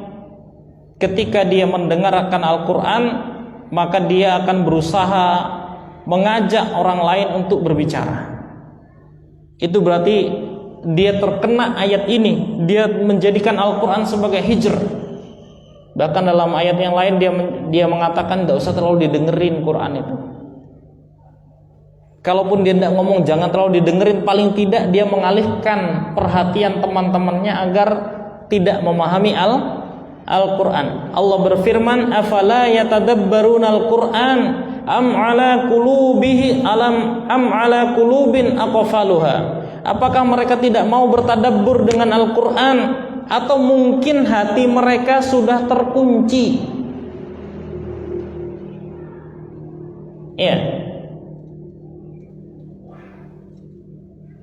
ketika dia mendengarkan Al-Quran maka dia akan berusaha mengajak orang lain untuk berbicara. Itu berarti dia terkena ayat ini, dia menjadikan Al-Quran sebagai hijr. Bahkan dalam ayat yang lain dia mengatakan tidak usah terlalu didengerin Quran itu. Kalaupun dia tidak ngomong jangan terlalu didengerin, paling tidak dia mengalihkan perhatian teman-temannya agar tidak memahami Al-Quran. Allah berfirman, afala yatadabbaruna al-Quran am ala qulubin aqfaluha. Apakah mereka tidak mau bertadabbur dengan Al-Quran, atau mungkin hati mereka sudah terkunci? Ya.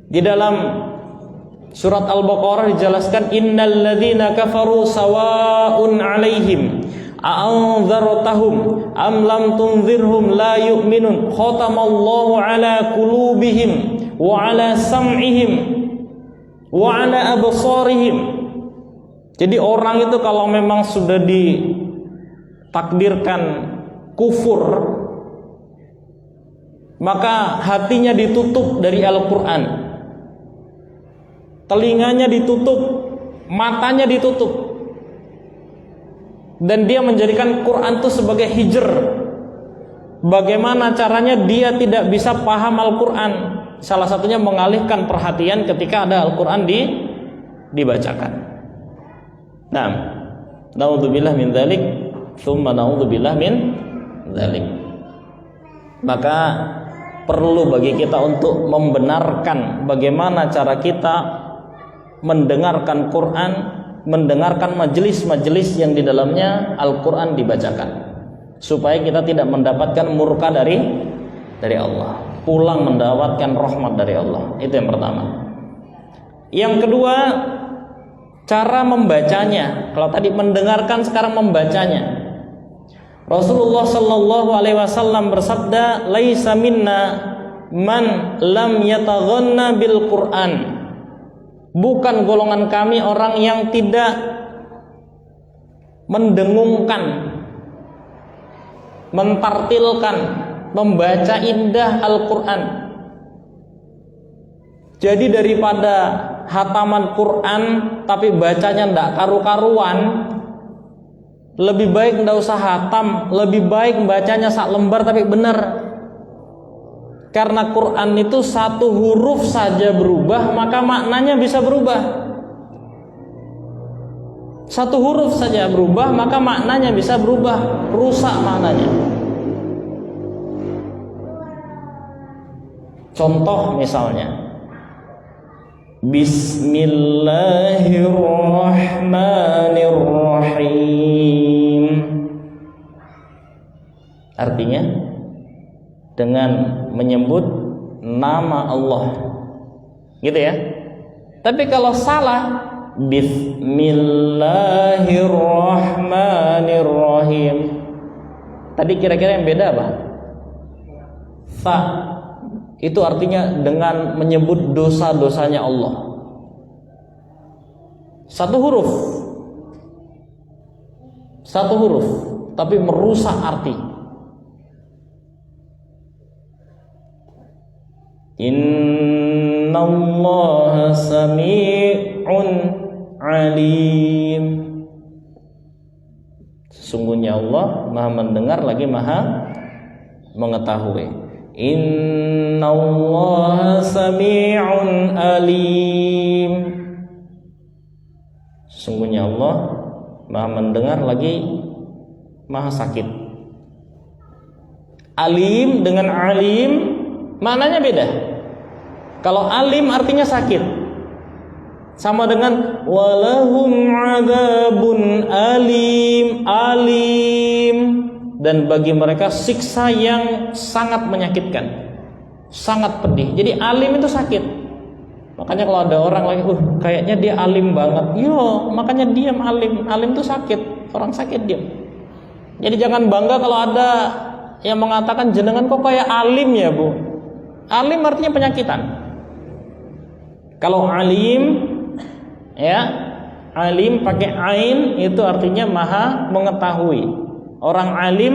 Di dalam surat Al-Baqarah dijelaskan, innal ladzina kafaru sawa'un 'alaihim a'anzartahum am lam tunzirhum la yu'minun khatamallahu 'ala qulubihim wa 'ala sam'ihim wa 'ala absarihim. Jadi orang itu kalau memang sudah ditakdirkan kufur, maka hatinya ditutup dari Al-Quran, telinganya ditutup, matanya ditutup, dan dia menjadikan Quran itu sebagai hijr. Bagaimana caranya dia tidak bisa paham Al-Quran? Salah satunya mengalihkan perhatian ketika ada Al-Quran dibacakan. Nah, naudzubillah min dzalik, tsumma naudzubillah min dzalik. Maka perlu bagi kita untuk membenarkan bagaimana cara kita mendengarkan Quran, mendengarkan majelis-majelis yang di dalamnya Al-Quran dibacakan, supaya kita tidak mendapatkan murka dari Allah, pulang mendapatkan rahmat dari Allah. Itu yang pertama. Yang kedua, cara membacanya. Kalau tadi mendengarkan, sekarang membacanya. Rasulullah sallallahu alaihi wasallam bersabda, laisa minna man lam yataghanna bil Quran. Bukan golongan kami orang yang tidak mendengungkan, mentartilkan, membaca indah Al-Quran. Jadi daripada hataman Quran tapi bacanya tidak karu-karuan, lebih baik tidak usah hatam, lebih baik bacanya sak lembar tapi benar. Karena Quran itu satu huruf saja berubah, maka maknanya bisa berubah. Satu huruf saja berubah, maka maknanya bisa berubah, rusak maknanya. Contoh misalnya, Bismillahirrahmanirrahim. Artinya dengan menyebut nama Allah, gitu ya. Tapi kalau salah, Bismillahirrahmanirrahim, tadi kira-kira yang beda apa? Fa, itu artinya dengan menyebut dosa-dosanya Allah. Satu huruf. Satu huruf tapi merusak arti. Innallaha sami'un alim. Sesungguhnya Allah Maha mendengar lagi Maha mengetahui. Innallaha sami'un alim. Sesungguhnya Allah Maha mendengar lagi Maha sakit. Alim dengan alim maknanya beda. Kalau alim artinya sakit, sama dengan walahum adzabun alim, alim, dan bagi mereka siksa yang sangat menyakitkan, sangat pedih. Jadi alim itu sakit. Makanya kalau ada orang lagi, kayaknya dia alim banget, makanya diam. Alim itu sakit, orang sakit diam. Jadi jangan bangga kalau ada yang mengatakan jenengan kok kayak alim ya bu. Alim artinya penyakitan. Kalau alim, ya, alim pakai ain itu artinya maha mengetahui. Orang alim,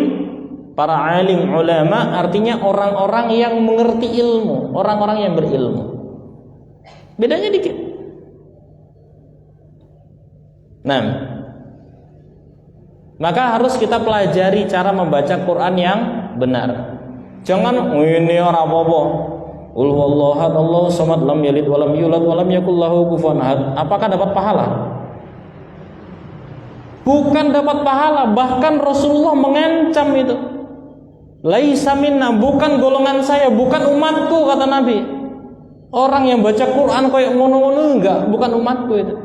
para alim ulama artinya orang-orang yang mengerti ilmu, orang-orang yang berilmu. Bedanya dikit. Nah, maka harus kita pelajari cara membaca Quran yang benar. Jangan ini ora apa-apa. Qul huwallahu ahad, Allahu samad, lam yalid wa lam yulad wa lam yakul lahu kufuwan ahad. Apakah dapat pahala? Bukan dapat pahala, bahkan Rasulullah mengancam itu. Laisa minna, bukan golongan saya, bukan umatku, kata Nabi. Orang yang baca Quran kayak ngono-ngono enggak, bukan umatku itu.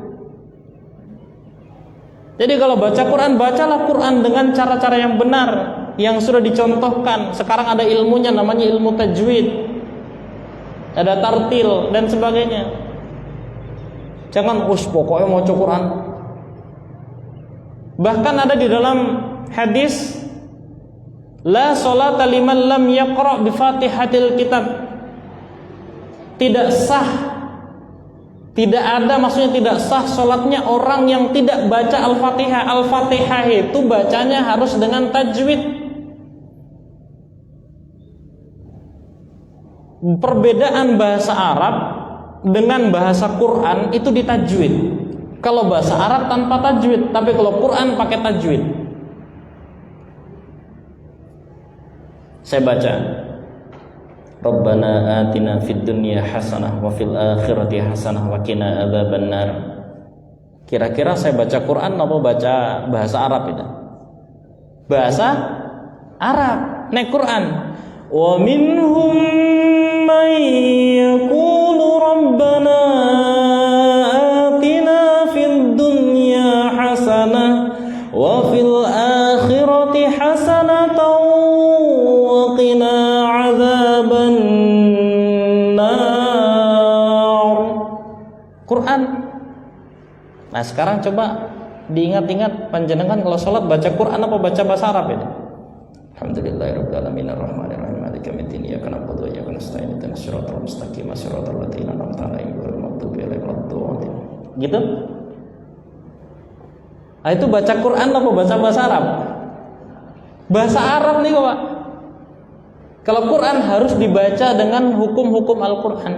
Jadi kalau baca Quran, bacalah Quran dengan cara-cara yang benar, yang sudah dicontohkan. Sekarang ada ilmunya, namanya ilmu tajwid, ada tartil dan sebagainya. Jangan pokoknya mau Quran. Bahkan ada di dalam hadis, la sholata liman lam yaqra bi Fatihatil kitab. Tidak sah, tidak ada, maksudnya tidak sah sholatnya orang yang tidak baca Al-Fatihah. Al-Fatihah itu bacanya harus dengan tajwid. Perbedaan bahasa Arab dengan bahasa Quran itu di tajwid. Kalau bahasa Arab tanpa tajwid, tapi kalau Quran pakai tajwid. Saya baca, Rabbana atina fid dunya hasanah wa fil akhirati hasanah wa qina adzabannar. Kira-kira saya baca Quran apa baca bahasa Arab itu? Bahasa Arab, naik Quran. Wa minhum man yaqulu rabbana atina fid dunya hasanah wa fil akhirati hasanatan wa qina adzabannar. Quran. Nah, sekarang coba diingat-ingat panjenengan kalau sholat baca Quran apa baca bahasa Arab itu? Alhamdulillahirabbil alamin arrahmanir rahim maliki yaumiddin iyyaka na'budu wa iyyaka nasta'in ihdinas siratal mustaqim siratal ladzina an'amta 'alaihim ghairil maghdubi 'alaihim waladdallin. Gitu? Nah, itu baca Quran apa baca bahasa Arab? Bahasa Arab nih kok, Pak. Kalau Quran harus dibaca dengan hukum-hukum Al-Quran.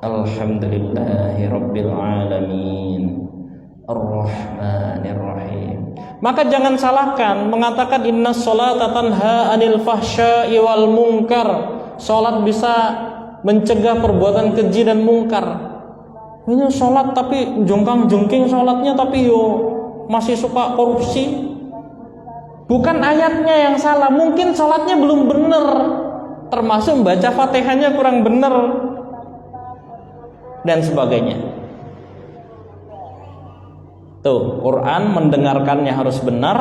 Alhamdulillahirabbil alamin Ar-Rahmanir-Rahim. Maka jangan salahkan mengatakan inna sholata tanha anil fahsya'i wal munkar. Sholat bisa mencegah perbuatan keji dan mungkar. Ini sholat tapi jongkang-jongking sholatnya, tapi masih suka korupsi. Bukan ayatnya yang salah, mungkin sholatnya belum benar, termasuk baca Fatihahnya kurang benar dan sebagainya. Tuh, Quran mendengarkannya harus benar.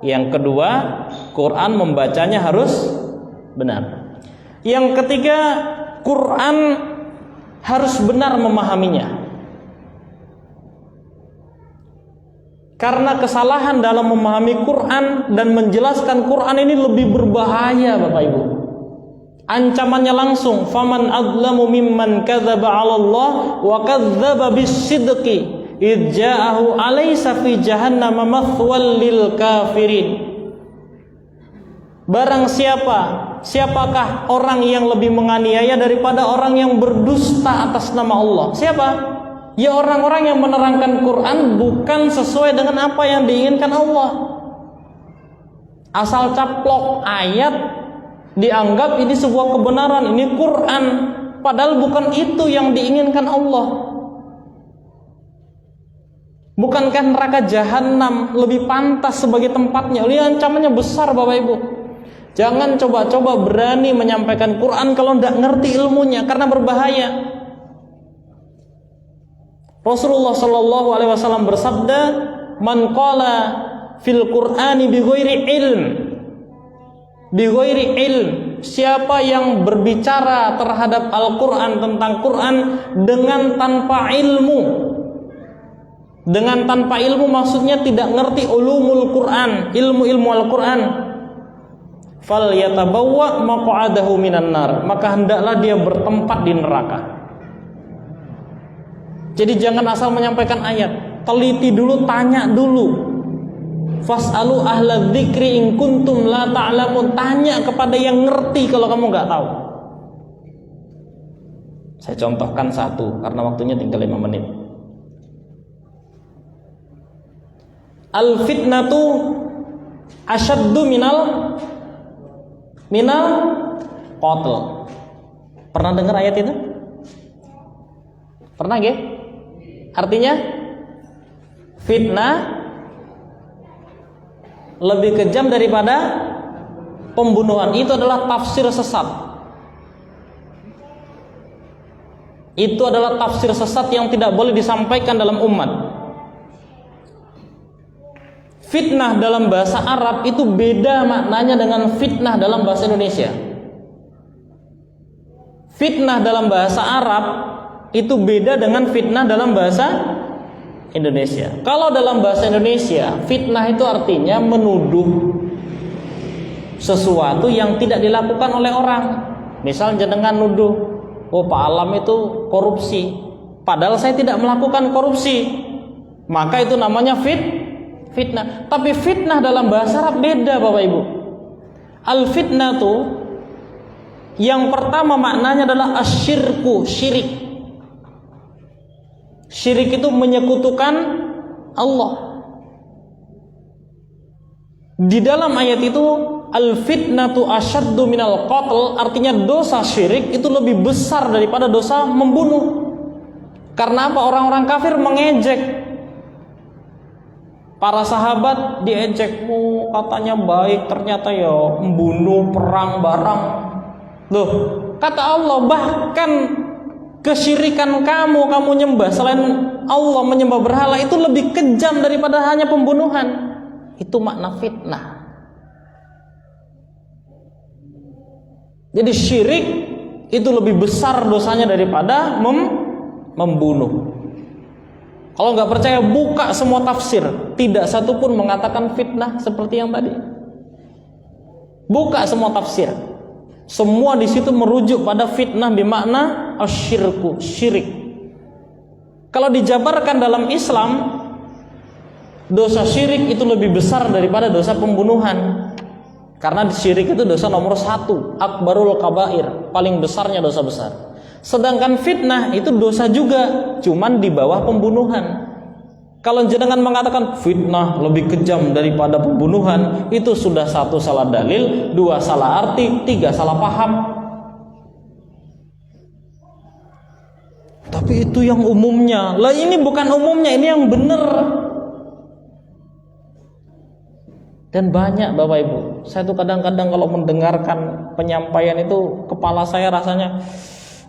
Yang kedua, Quran membacanya harus benar. Yang ketiga, Quran harus benar memahaminya. Karena kesalahan dalam memahami Quran dan menjelaskan Quran ini lebih berbahaya, Bapak Ibu. Ancamannya langsung, faman adlamu mimman kadzdzaba 'ala Allah wa kadzdzaba bis-sidqi idja'ahu alaysa fi jahannam mathwal lil kafirin. Barang siapakah orang yang lebih menganiaya daripada orang yang berdusta atas nama Allah? Siapa? Ya orang-orang yang menerangkan Quran bukan sesuai dengan apa yang diinginkan Allah. Asal caplok ayat dianggap ini sebuah kebenaran, ini Quran, padahal bukan itu yang diinginkan Allah. Bukankah neraka jahanam lebih pantas sebagai tempatnya? Ini ancamannya besar Bapak Ibu. Jangan coba-coba berani menyampaikan Quran kalau tidak ngerti ilmunya, karena berbahaya. Rasulullah Shallallahu Alaihi Wasallam bersabda, "Man qala fil Qur'ani bighairi ilm, siapa yang berbicara terhadap Al-Quran, tentang Quran dengan tanpa ilmu." Dengan tanpa ilmu maksudnya tidak ngerti ulumul Quran, ilmu-ilmu Al-Quran. Fal yatabawwa maq'adahu minan nar, maka hendaklah dia bertempat di neraka. Jadi jangan asal menyampaikan ayat, teliti dulu, tanya dulu. Fas'alu ahla dzikri in kuntum la ta'lamun, tanya kepada yang ngerti kalau kamu nggak tahu. Saya contohkan satu karena waktunya tinggal 5 menit. Al fitnatu asyaddu minal qatl. Pernah dengar ayat itu? Pernah nggih? Artinya fitnah lebih kejam daripada pembunuhan. Itu adalah tafsir sesat. Itu adalah tafsir sesat yang tidak boleh disampaikan dalam umat. Fitnah dalam bahasa Arab itu beda maknanya dengan fitnah dalam bahasa Indonesia. Fitnah dalam bahasa Arab itu beda dengan fitnah dalam bahasa Indonesia. Kalau dalam bahasa Indonesia, fitnah itu artinya menuduh sesuatu yang tidak dilakukan oleh orang. Misal jenengan nuduh, oh Pak Alam itu korupsi, padahal saya tidak melakukan korupsi, maka itu namanya fitnah. Tapi fitnah dalam bahasa Arab beda Bapak Ibu. Al-fitnah tuh yang pertama maknanya adalah asyirku, syirik. Syirik itu menyekutukan Allah. Di dalam ayat itu al-fitnatu asyaddu minal qatl, artinya dosa syirik itu lebih besar daripada dosa membunuh. Karena apa? Orang-orang kafir mengejek para sahabat, diejekmu katanya baik, ternyata ya membunuh, perang barang. Loh, kata Allah, bahkan kesyirikan kamu nyembah selain Allah, menyembah berhala itu lebih kejam daripada hanya pembunuhan. Itu makna fitnah. Jadi syirik itu lebih besar dosanya daripada membunuh. Kalau nggak percaya, buka semua tafsir, tidak satu pun mengatakan fitnah seperti yang tadi. Buka semua tafsir, semua di situ merujuk pada fitnah bermakna asyirku, syirik. Kalau dijabarkan dalam Islam, dosa syirik itu lebih besar daripada dosa pembunuhan. Karena syirik itu dosa nomor 1, akbarul kabair, paling besarnya dosa besar. Sedangkan fitnah itu dosa juga, cuman di bawah pembunuhan. Kalau jenengan mengatakan fitnah lebih kejam daripada pembunuhan, itu sudah 1 salah dalil, 2 salah arti, 3 salah paham. Tapi itu yang umumnya. Lah ini bukan umumnya, ini yang benar. Dan banyak Bapak Ibu, saya tuh kadang-kadang kalau mendengarkan penyampaian itu, kepala saya rasanya,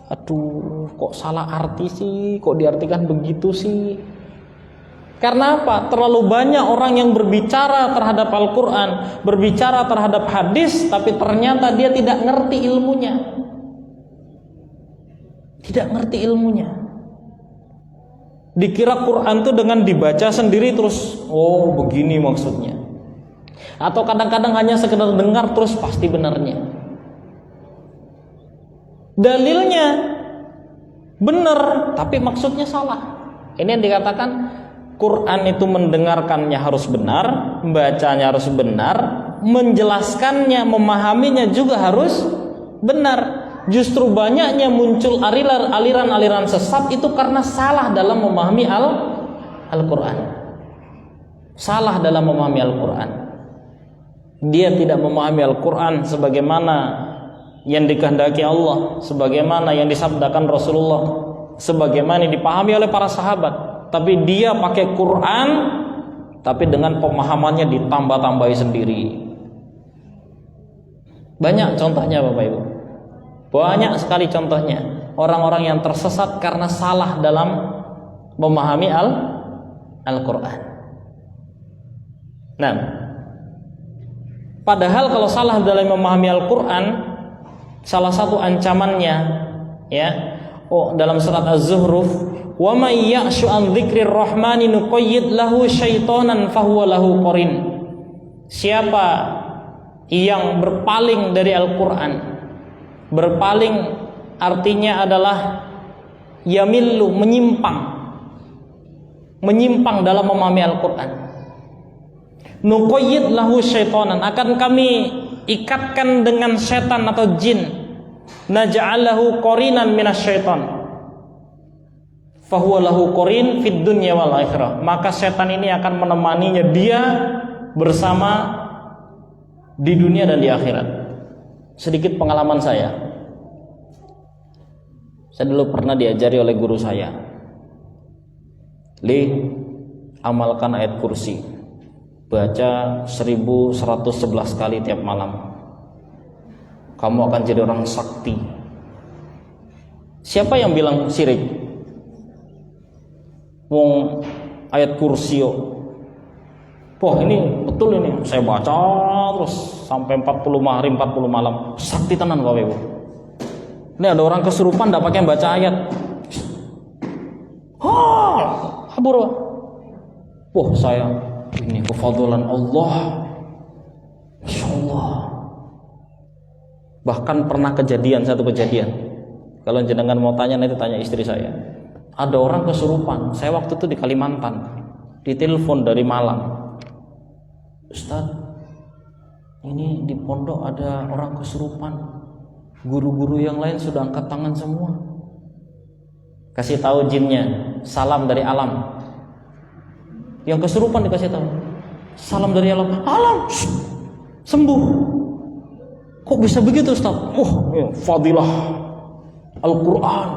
aduh, kok salah arti sih, kok diartikan begitu sih. Karena apa? Terlalu banyak orang yang berbicara terhadap Al-Quran, berbicara terhadap hadis, tapi ternyata dia tidak ngerti ilmunya. Tidak ngerti ilmunya. Dikira Quran itu dengan dibaca sendiri terus, oh begini maksudnya. Atau kadang-kadang hanya sekedar dengar terus pasti benarnya. Dalilnya benar, tapi maksudnya salah. Ini yang dikatakan Quran itu mendengarkannya harus benar, membacanya harus benar, menjelaskannya, memahaminya juga harus benar. Justru banyaknya muncul aliran-aliran sesat itu karena salah dalam memahami Al-Quran. Salah dalam memahami Al-Quran. Dia tidak memahami Al-Quran sebagaimana yang dikehendaki Allah, sebagaimana yang disabdakan Rasulullah, sebagaimana yang dipahami oleh para sahabat. Tapi dia pakai Quran, tapi dengan pemahamannya ditambah-tambahi sendiri. Banyak contohnya Bapak Ibu. Banyak sekali contohnya. Orang-orang yang tersesat karena salah dalam memahami Al-Quran. Nah, padahal kalau salah dalam memahami Al-Quran, salah satu ancamannya, ya, dalam surat Az-Zuhruf, wa may ya'shu an dzikrir rahmani nuqayyid lahu syaitanan fahuwa lahu qarin. Siapa yang berpaling dari Al-Quran, berpaling artinya adalah yamillu, menyimpang dalam memahami Al-Quran, nuqayyid lahu syaitanan, akan kami ikatkan dengan setan atau jin, naj'alahu qarinan minasyaitan fahuwa lahu qarin fid dunya wal akhirah. Maka setan ini akan menemaninya dia bersama di dunia dan di akhirat. Sedikit pengalaman saya dulu pernah diajari oleh guru saya, amalkan ayat kursi, baca 1111 kali tiap malam, kamu akan jadi orang sakti. Siapa yang bilang syirik? Wong ayat kursi yo. Wah, ini betul ini. Saya baca terus sampai 40 hari 40 malam. Sakti tenan Bapak Ibu. Ini ada orang kesurupan enggak pakai baca ayat. Kabur. Wah, saya ini kefadlan Allah. Masyaallah. Bahkan pernah satu kejadian. Kalau jenengan mau tanya nanti tanya istri saya. Ada orang kesurupan. Saya waktu itu di Kalimantan, ditelepon dari Malang. Ustaz, ini di pondok ada orang kesurupan. Guru-guru yang lain sudah angkat tangan semua. Kasih tahu jinnya, salam dari alam. Yang kesurupan dikasih tahu, salam dari alam. Alam, sembuh. Kok bisa begitu Ustaz? Fadilah Al-Quran.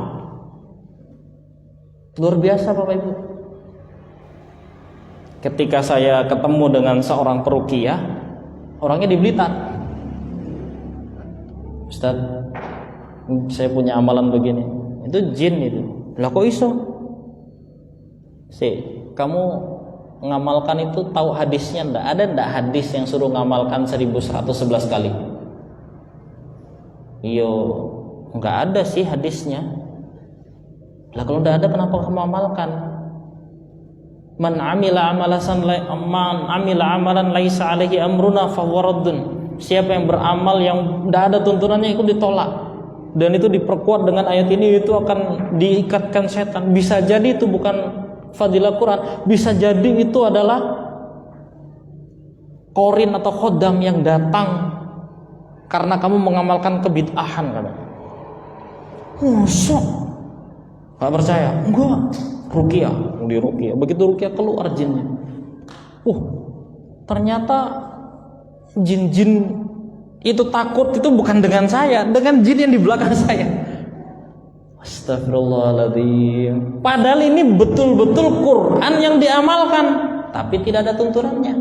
Luar biasa Bapak Ibu. Ketika saya ketemu dengan seorang peruqyah, orangnya di Blitar. Ustaz, saya punya amalan begini. Itu jin itu. Lah kok iso? Kamu ngamalkan itu tahu hadisnya enggak? Ada enggak hadis yang suruh ngamalkan 1111 kali? Iyo, enggak ada sih hadisnya. Lah kalau tidak ada kenapa kamu amalkan? Man amila amalan laisa alaihi amruna fahuwa raddun. Siapa yang beramal yang tidak ada tuntunannya itu ditolak. Dan itu diperkuat dengan ayat ini, itu akan diikatkan setan. Bisa jadi itu bukan fadilah Quran, bisa jadi itu adalah qarin atau khodam yang datang karena kamu mengamalkan kebid'ahan kan. Gak percaya? Enggak. Ruqyah, di ruqyah. Begitu ruqyah keluar jinnya. Ternyata jin-jin itu takut itu bukan dengan saya, dengan jin yang di belakang saya. Astagfirullahaladzim. Padahal ini betul-betul Quran yang diamalkan, tapi tidak ada tuntunannya.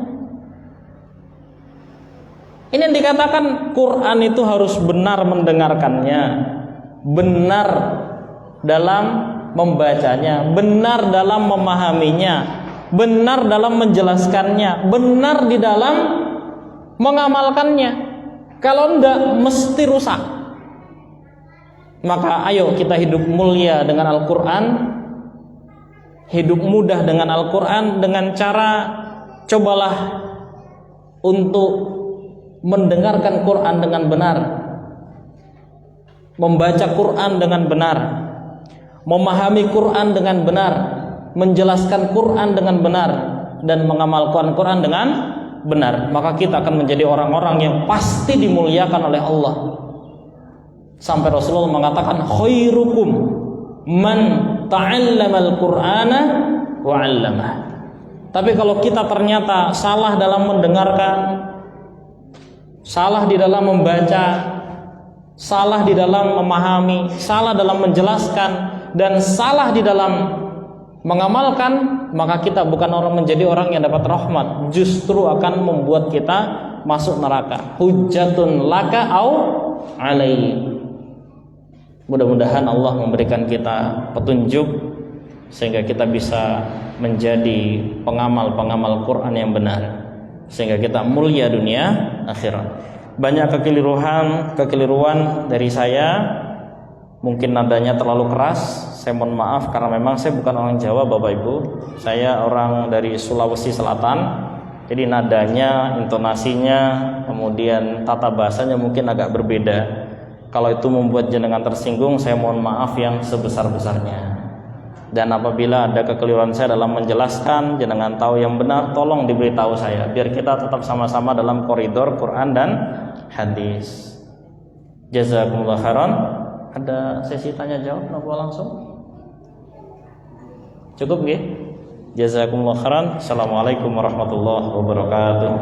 Ini yang dikatakan Quran itu harus benar mendengarkannya, benar dalam membacanya, benar dalam memahaminya, benar dalam menjelaskannya, benar di dalam mengamalkannya. Kalau enggak mesti rusak. Maka ayo kita hidup mulia dengan Al-Quran, hidup mudah dengan Al-Quran, dengan cara cobalah untuk mendengarkan Quran dengan benar, membaca Quran dengan benar, memahami Quran dengan benar, menjelaskan Quran dengan benar dan mengamalkan Quran dengan benar, maka kita akan menjadi orang-orang yang pasti dimuliakan oleh Allah. Sampai Rasulullah mengatakan khairukum man ta'allamal Qur'ana wa 'allamah. Tapi kalau kita ternyata salah dalam mendengarkan, salah di dalam membaca, salah di dalam memahami, salah dalam menjelaskan, dan salah di dalam mengamalkan, maka kita bukan menjadi orang yang dapat rahmat, justru akan membuat kita masuk neraka. Hujjatun laka au alai. Mudah-mudahan Allah memberikan kita petunjuk sehingga kita bisa menjadi pengamal-pengamal Quran yang benar, sehingga kita mulia dunia akhirat. Banyak kekeliruan dari saya, mungkin nadanya terlalu keras, saya mohon maaf karena memang saya bukan orang Jawa Bapak Ibu, saya orang dari Sulawesi Selatan. Jadi nadanya, intonasinya, kemudian tata bahasanya mungkin agak berbeda. Kalau itu membuat jenengan tersinggung, saya mohon maaf yang sebesar-besarnya. Dan apabila ada kekeliruan saya dalam menjelaskan, jenengan tahu yang benar, tolong diberitahu saya, biar kita tetap sama-sama dalam koridor Quran dan hadis. Jazakumullah khairan. Ada sesi tanya jawab napa langsung? Cukup nggih? Jazakumullah khairan. Assalamualaikum warahmatullahi wabarakatuh.